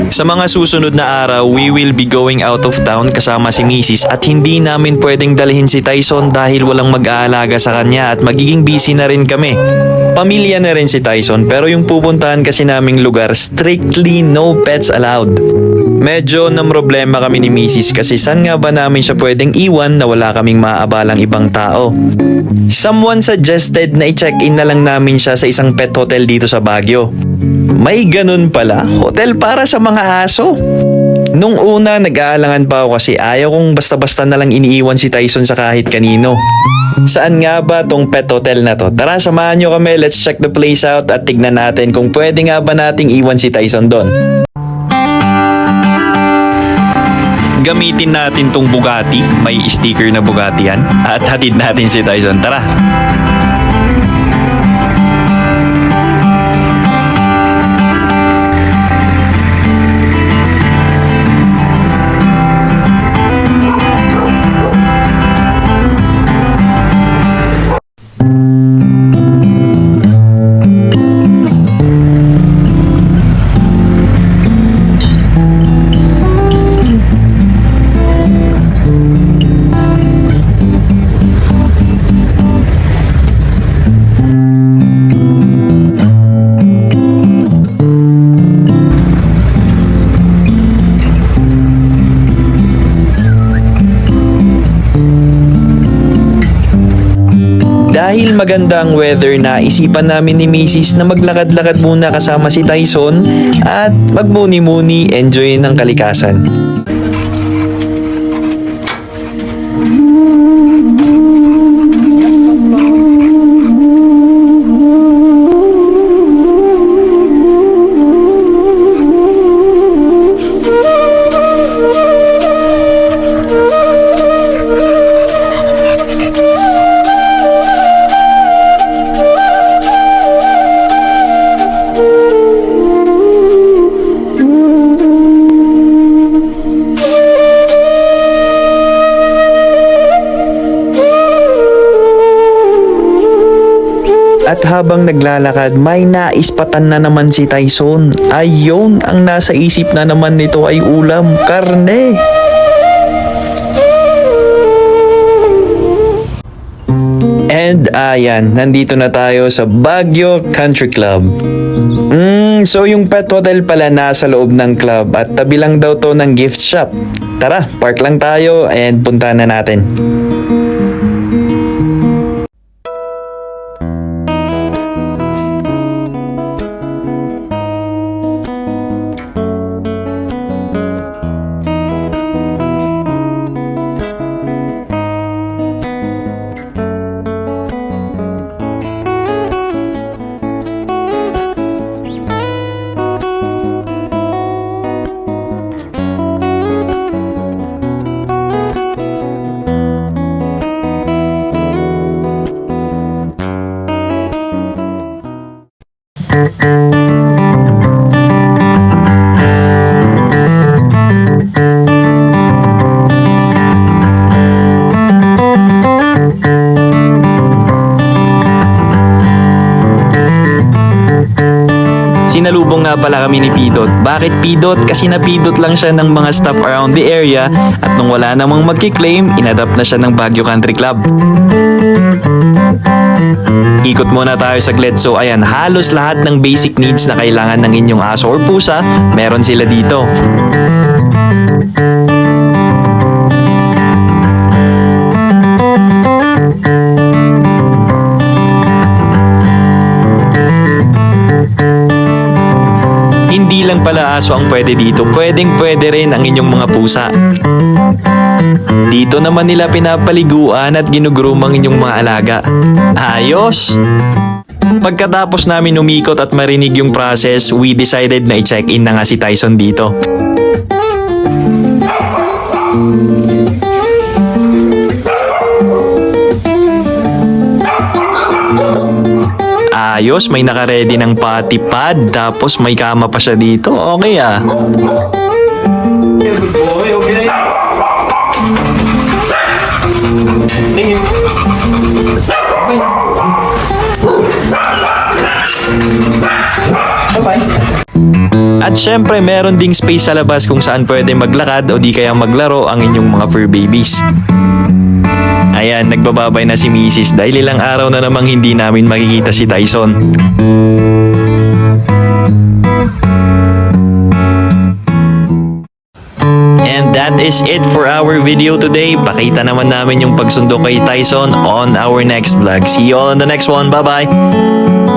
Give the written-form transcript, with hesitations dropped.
Sa mga susunod na araw, we will be going out of town kasama si Mrs. at hindi namin pwedeng dalhin si Tyson dahil walang mag-aalaga sa kanya at magiging busy na rin kami. Pamilya na rin si Tyson pero yung pupuntahan kasi naming lugar, strictly no pets allowed. Medyo namroblema kami ni Mrs. kasi saan nga ba namin siya pwedeng iwan na wala kaming maaabalang ibang tao. Someone suggested na i-check-in na lang namin siya sa isang pet hotel dito sa Baguio. May ganun pala, hotel para sa mga aso. Nung una nag-aalangan pa ako kasi ayaw kong basta-basta na lang iniiwan si Tyson sa kahit kanino. Saan nga ba tong pet hotel na to? Tara, samahan nyo kami, let's check the place out at tignan natin kung pwede nga ba nating iwan si Tyson doon. Gamitin natin tong Bugatti, may sticker na Bugatti yan, at hatid natin si Tyson, tara! Dahil maganda ang weather, na isipan namin ni Mrs. na maglakad-lakad muna kasama si Tyson at magmuni-muni, enjoy ng kalikasan. At habang naglalakad, may naispatan na naman si Tyson. Ayun, ang nasa isip na naman nito ay ulam, karne. And ayan, nandito na tayo sa Baguio Country Club. So yung pet hotel pala nasa loob ng club at tabi lang daw to ng gift shop. Tara, park lang tayo and punta na natin. Sinalubong nga pala kami ni Pidot. Bakit Pidot? Kasi napidot lang siya ng mga staff around the area at nung wala namang magki-claim, inadapt na siya ng Baguio Country Club. Ikot muna tayo saglit. So ayan, halos lahat ng basic needs na kailangan ng inyong aso or pusa, meron sila dito. Hindi lang pala aso ang pwede dito, pwede rin ang inyong mga pusa. Dito naman nila pinapaliguan at ginugroom ang inyong mga alaga. Ayos! Pagkatapos namin umikot at marinig yung process, we decided na i-check-in na nga si Tyson dito. Ayos, may naka-ready ng potty pad, tapos may kama pa siya dito. Okay ah. Good boy, okay. Sing. Bye-bye. At syempre, meron ding space sa labas kung saan pwede maglakad o di kaya maglaro ang inyong mga fur babies. Ayan, nagbababay na si Mrs. dahil ilang araw na namang hindi namin makikita si Tyson. And that is it for our video today. Pakita naman namin yung pagsundo kay Tyson on our next vlog. See you all on the next one. Bye-bye!